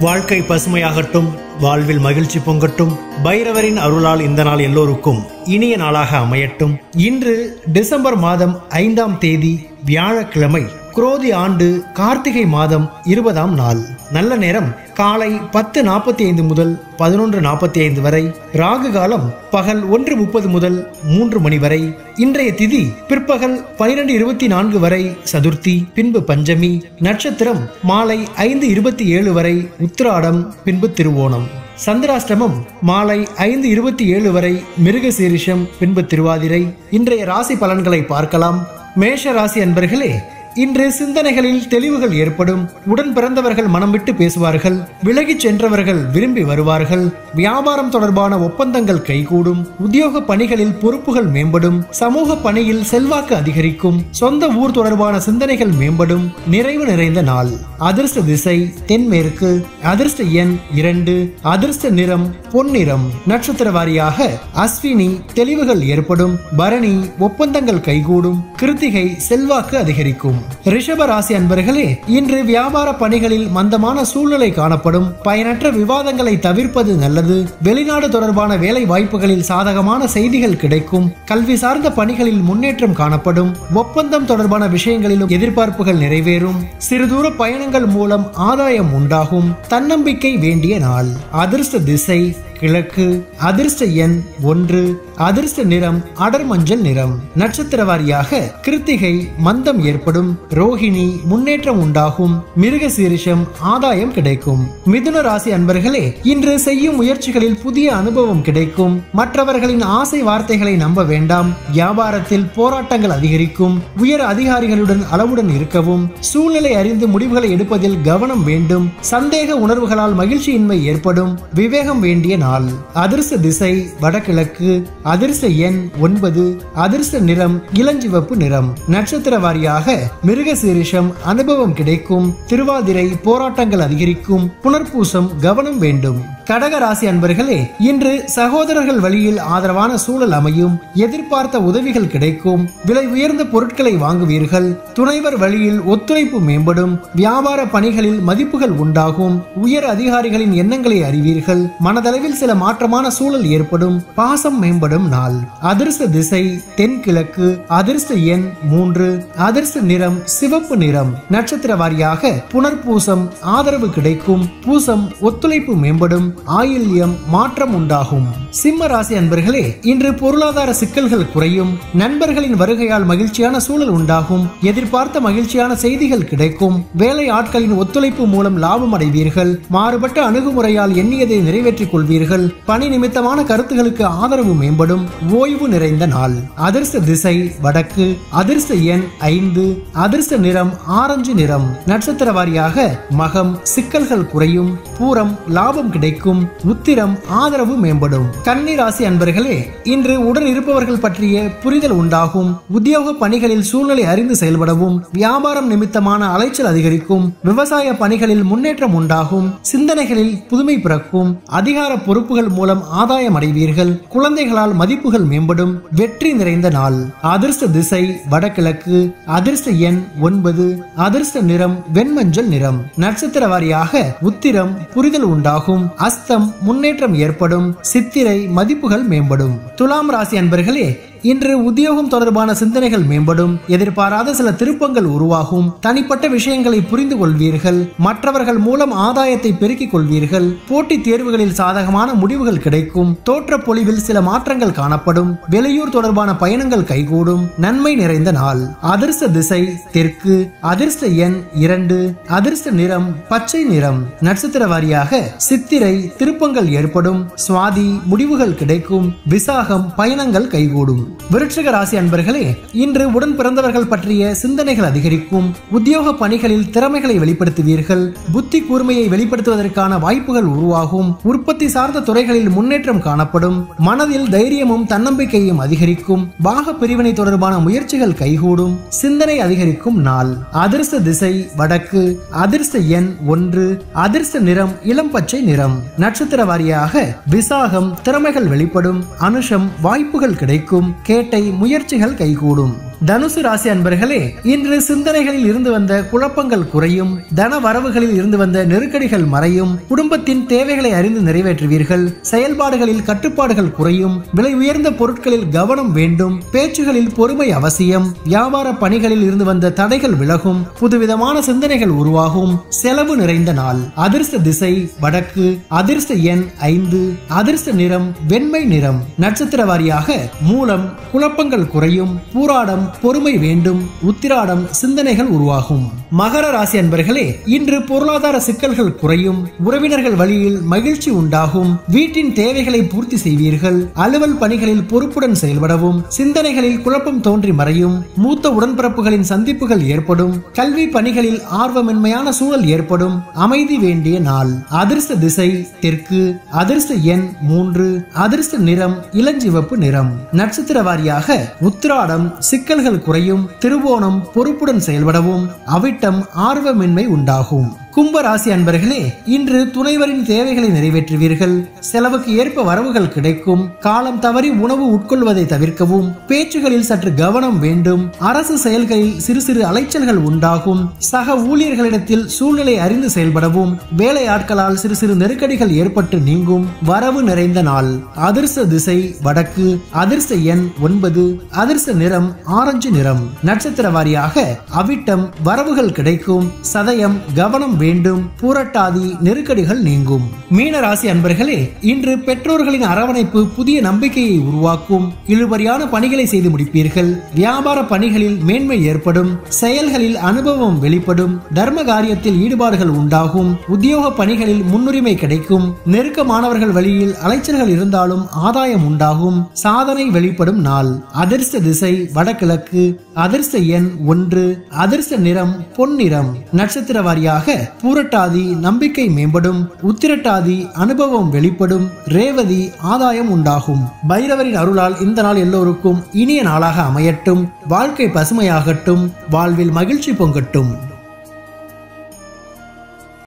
வாழ்க்கை பசுமையாகட்டும், வாழ்வில் மகிழ்ச்சி பொங்கட்டும். பைரவரின் அருளால் இந்த நாள் எல்லோருக்கும் இனிய நாளாக அமையட்டும். இன்று டிசம்பர் மாதம் 5ஆம் தேதி வியாழக்கிழமை, குரோதி ஆண்டு கார்த்திகை மாதம் 20ஆம் நாள். நல்ல நேரம் காலை 10:45 முதல் 11:45 வரை. ராகு காலம் பகல் 1:30 முதல் 3 மணி வரை. இன்றைய திதி பிற்பகல் 12:24 வரை சதுர்த்தி, பின்பு பஞ்சமி. நட்சத்திரம் மாலை 5:27 வரை உத்திராடம், பின்பு திருவோணம். சந்திராஷ்டமம் மாலை 5:27 வரை மிருகசீரிஷம், பின்பு திருவாதிரை. இன்றைய ராசி பலன்களை பார்க்கலாம். மேஷ ராசி அன்பர்களே, இன்று சிந்தனைகளில் தெளிவுகள் ஏற்படும். உடன் பிறந்தவர்கள் மனம் விட்டு பேசுவார்கள். விலகிச் சென்றவர்கள் விரும்பி வருவார்கள். வியாபாரம் தொடர்பான ஒப்பந்தங்கள் கைகூடும். உத்தியோக பணிகளில் பொறுப்புகள் மேம்படும். சமூக பணியில் செல்வாக்கு அதிகரிக்கும். சொந்த ஊர் தொடர்பான சிந்தனைகள் மேம்படும். நிறைவு நிறைந்த நாள். அதிர்ஷ்ட திசை தென்மேற்கு. அதிர்ஷ்ட எண் 2. அதிர்ஷ்ட நிறம் பொன்னிறம். நட்சத்திர வாரியாக அஸ்வினி தெளிவுகள் ஏற்படும். பரணி ஒப்பந்தங்கள் கைகூடும். கிருத்திகை செல்வாக்கு அதிகரிக்கும். ரிஷப ராசி அன்பர்களே, இன்று வியாபார பணிகளில் மந்தமான சூழ்நிலை காணப்படும். பயனற்ற விவாதங்களை தவிர்ப்பது நல்லது. வெளிநாடு தொடர்பான வேலை வாய்ப்புகளில் சாதகமான செய்திகள் கிடைக்கும். கல்வி சார்ந்த பணிகளில் முன்னேற்றம் காணப்படும். ஒப்பந்தம் தொடர்பான விஷயங்களிலும் எதிர்பார்ப்புகள் நிறைவேறும். சிறுதூர பயணங்கள் மூலம் ஆதாயம் உண்டாகும். தன்னம்பிக்கை வேண்டிய நாள். அதிர்ஷ்ட திசை கிழக்கு. அதிர்ஷ்ட எண் 1. அதிர்ஷ்ட நிறம் அடர் மஞ்சள் நிறம். நட்சத்திர வாரியாக கிருத்திகை மந்தம் ஏற்படும். ரோஹிணி முன்னேற்றம் உண்டாகும். மிருகசீரிஷம் ஆதாயம் கிடைக்கும். மிதுன ராசி அன்பர்களே, இன்று செய்யும் முயற்சிகளில் புதிய அனுபவம் கிடைக்கும். மற்றவர்களின் ஆசை வார்த்தைகளை நம்ப வேண்டாம். வியாபாரத்தில் போராட்டங்கள் அதிகரிக்கும். உயர் அதிகாரிகளுடன் அளவுடன் இருக்கவும். சூழ்நிலை அறிந்து முடிவுகளை எடுப்பதில் கவனம் வேண்டும். சந்தேக உணர்வுகளால் மகிழ்ச்சியின்மை ஏற்படும். விவேகம் வேண்டிய நாள். அதிர்ஷ்ட திசை வடகிழக்கு. அதிர்ஷ்ட எண் 9. அதிர்ஷ்ட நிறம் இளஞ்சிவப்பு நிறம். நட்சத்திர வாரியாக மிருகசீரிஷம் அனுபவம் கிடைக்கும். திருவாதிரை போராட்டங்கள் அதிகரிக்கும். புனர்பூசம் கவனம் வேண்டும். கடக ராசி அன்பர்களே, இன்று சகோதரர்கள் வழியில் ஆதரவான சூழல் அமையும். எதிர்பார்த்த உதவிகள் கிடைக்கும். விலை உயர்ந்த பொருட்களை வாங்குவீர்கள். துணைவர் வழியில் ஒத்துழைப்பு மேம்படும். வியாபார பணிகளில் மதிப்புகள் உண்டாகும். உயர் அதிகாரிகளின் எண்ணங்களை அறிவீர்கள். மனதளவில் சில மாற்றமான சூழல் ஏற்படும். பாசம் மேம்படும் நாள். அதிர்ஷ்ட திசை தென்கிழக்கு. அதிர்ஷ்ட எண் 3. அதிர்ஷ்ட நிறம் சிவப்பு நிறம். நட்சத்திர வாரியாக புனர்பூசம் ஆதரவு கிடைக்கும். பூசம் ஒத்துழைப்பு மேம்படும். ஆயில்யம் மாற்றம் உண்டாகும். சிம்ம ராசி அன்பர்களே, இன்று பொருளாதார சிக்கல்கள் குறையும். நண்பர்களின் வருகையால் மகிழ்ச்சியான சூழல் உண்டாகும். எதிர்பார்த்த மகிழ்ச்சியான செய்திகள் கிடைக்கும். வேலை ஆட்களின் ஒத்துழைப்பு மூலம் லாபம் அடைவீர்கள். மாறுபட்ட அணுகுமுறையால் எண்ணியதை நிறைவேற்றிக் கொள்வீர்கள். பணி நிமித்தமான கருத்துகளுக்கு ஆதரவு மேம்படும். ஓய்வு நிறைந்த நாள். அதிர்ஷ்ட திசை வடக்கு. அதிர்ஷ்ட எண் 5. அதிர்ஷ்ட நிறம் ஆரஞ்சு நிறம். நட்சத்திர வாரியாக மகம் சிக்கல்கள் குறையும். பூரம் லாபம் கிடைக்கும். உத்திரம் ஆதரவு மேம்படும். கன்னி ராசி அன்பர்களே, இன்று உடன் இருப்பவர்கள் பற்றிய புரிதல் உண்டாகும். உத்தியோக பணிகளில் சூழ்நிலை அறிந்து செயல்படவும். வியாபாரம் நிமித்தமான அலைச்சல் அதிகரிக்கும். விவசாய பணிகளில் முன்னேற்றம் உண்டாகும். சிந்தனைகளில் புதுமை பிறக்கும். அதிகார பொறுப்புகள் மூலம் ஆதாயம் அடைவீர்கள். குழந்தைகளால் மதிப்புகள் மேம்படும். வெற்றி நிறைந்த நாள். அதிர்ஷ்ட திசை வடகிழக்கு. அதிர்ஷ்ட எண் 9. அதிர்ஷ்ட நிறம் வெண்மஞ்சள் நிறம். நட்சத்திர வாரியாக உத்திரம் புரிதல் உண்டாகும். அஸ்தம் முன்னேற்றம் ஏற்படும். சித்திரை மதிப்புகள் மேம்படும். துலாம் ராசி அன்பர்களே, இன்று உத்தியோகம் தொடர்பான சிந்தனைகள் மேம்படும். எதிர்பாராத சில திருப்பங்கள் உருவாகும். தனிப்பட்ட விஷயங்களை புரிந்து கொள்வீர்கள். மற்றவர்கள் மூலம் ஆதாயத்தை பெருக்கிக் கொள்வீர்கள். போட்டித் தேர்வுகளில் சாதகமான முடிவுகள் கிடைக்கும். தோற்ற பொலிவில் சில மாற்றங்கள் காணப்படும். வெளியூர் தொடர்பான பயணங்கள் கைகூடும். நன்மை நிறைந்த நாள். அதிர்ஷ்ட திசை தெற்கு. அதிர்ஷ்ட எண் 2. அதிர்ஷ்ட நிறம் பச்சை நிறம். நட்சத்திர வாரியாக சித்திரை திருப்பங்கள் ஏற்படும். சுவாதி முடிவுகள் கிடைக்கும். விசாகம் பயணங்கள் கைகூடும். விருட்சிக ராசி அன்பர்களே, இன்று உடன் பிறந்தவர்கள் பற்றிய சிந்தனைகள் அதிகரிக்கும். உத்தியோக பணிகளில் திறமைகளை வெளிப்படுத்துவீர்கள். புத்தி கூர்மையை வெளிப்படுத்துவதற்கான வாய்ப்புகள் உருவாகும். உற்பத்தி சார்ந்த துறைகளில் முன்னேற்றம் காணப்படும். மனதில் தைரியமும் தன்னம்பிக்கையும் அதிகரிக்கும். பாக பிரிவினை தொடர்பான முயற்சிகள் கைகூடும். சிந்தனை அதிகரிக்கும் நாள். அதிர்ஷ்ட திசை வடக்கு. அதிர்ஷ்ட எண் 1. அதிர்ஷ்ட நிறம் இளம் பச்சை நிறம். நட்சத்திர வாரியாக விசாகம் திறமைகள் வெளிப்படும். அனுஷம் வாய்ப்புகள் கிடைக்கும். கேட்டை முயற்சிகள் கைகூடும். தனுசு ராசி அன்பர்களே, இன்று சிந்தனைகளில் இருந்து வந்த குழப்பங்கள் குறையும், தன வரவுகளில் இருந்து வந்த நெருக்கடிகள் மறையும், குடும்பத்தின் தேவைகளை அறிந்து நிறைவேற்றுவீர்கள், செயல்பாடுகளில் கட்டுப்பாடுகள் குறையும், விலை உயர்ந்த பொருட்களில் கவனம் வேண்டும், பேச்சுகளில் பொறுமை அவசியம், வியாபார பணிகளில் இருந்து வந்த தடைகள் விலகும், புதுவிதமான சிந்தனைகள் உருவாகும், செலவு நிறைந்த நாள். அதிர்ஷ்ட திசை வடக்கு, அதிர்ஷ்ட எண் 5, அதிர்ஷ்ட நிறம் வெண்மை நிறம். நட்சத்திர வாரியாக மூலம் குழப்பங்கள் குறையும், பூராடம் பொறுமை வேண்டும், உத்திராடம் சிந்தனைகள் உருவாகும். மகர ராசி அன்பர்களே, இன்று பொருளாதார சிக்கல்கள் குறையும், உறவினர்கள் வழியில் மகிழ்ச்சி உண்டாகும், வீட்டின் தேவைகளை பூர்த்தி செய்வீர்கள், அலுவல் பணிகளில் பொறுப்புடன் செயல்படவும், சிந்தனைகளில் குழப்பம் தோன்றி மறையும், மூத்த உடன்பிறப்புகளின் சந்திப்புகள் ஏற்படும், கல்வி பணிகளில் ஆர்வமின்மையான சூழல் ஏற்படும், அமைதி வேண்டிய நாள். அதிர்ஷ்ட திசை தெற்கு, அதிர்ஷ்ட எண் 3, அதிர்ஷ்ட நிறம் இளஞ்சிவப்பு நிறம். நட்சத்திர வாரியாக உத்திராடம் சிக்கல்கள் குறையும், திருவோணம் பொறுப்புடன் செயல்படவும், அவிட்டம் ஆர்வமின்மை உண்டாகும். கும்ப ராசி அன்பர்களே, இன்று துணைவரின் தேவைகளை நிறைவேற்றுவீர்கள், செலவுக்கு ஏற்ப வரவுகள் கிடைக்கும், காலம் தவறி உணவு உட்கொள்வதை தவிர்க்கவும், பேச்சுகளில் சற்று கவனம் வேண்டும், அரசு செயல்களில் சிறு சிறு அலைச்சல்கள் உண்டாகும், சக ஊழியர்களிடத்தில் சூழ்நிலை அறிந்து செயல்படவும், வேலை ஆட்களால் சிறு சிறு நெருக்கடிகள் ஏற்பட்டு நீங்கும், வரவு நிறைந்த நாள். அதிர்ஷ்ட திசை வடக்கு, அதிர்ஷ்ட எண் 9, அதிர்ஷ்ட நிறம் ஆரஞ்சு நிறம். நட்சத்திர வாரியாக அவிட்டம் வரவுகள் கிடைக்கும், சதயம் கவனம் வேண்டும், பூரட்டாதி நெருக்கடிகள் நீங்கும். மீன ராசி அன்பர்களே, இன்று பெற்றோர்களின் அரவணைப்பு புதிய நம்பிக்கையை உருவாக்கும், இழுபறியான பணிகளை செய்து முடிப்பீர்கள், வியாபார பணிகளில் மேன்மை ஏற்படும், செயல்களில் அனுபவம் வெளிப்படும், தர்ம காரியத்தில் ஈடுபாடுகள் உண்டாகும், உத்தியோக பணிகளில் முன்னுரிமை கிடைக்கும், நெருக்கமானவர்கள் வழியில் அலைச்சல்கள் இருந்தாலும் ஆதாயம் உண்டாகும், சாதனை வெளிப்படும் நாள். அதிர்ஷ்ட திசை வடகிழக்கு, அதிர்ஷ்ட எண் 1, அதிர்ஷ்ட நிறம் பொன்னிறம். நட்சத்திர வாரியாக பூரட்டாதி நம்பிக்கை மேம்படும், உத்திரட்டாதி அனுபவம் வெளிப்படும், ரேவதி ஆதாயம் உண்டாகும். பைரவரின் அருளால் இந்த நாள் எல்லோருக்கும் இனிய நாளாக அமையட்டும். வாழ்க்கை பசுமையாகட்டும். வாழ்வில் மகிழ்ச்சி பொங்கட்டும்.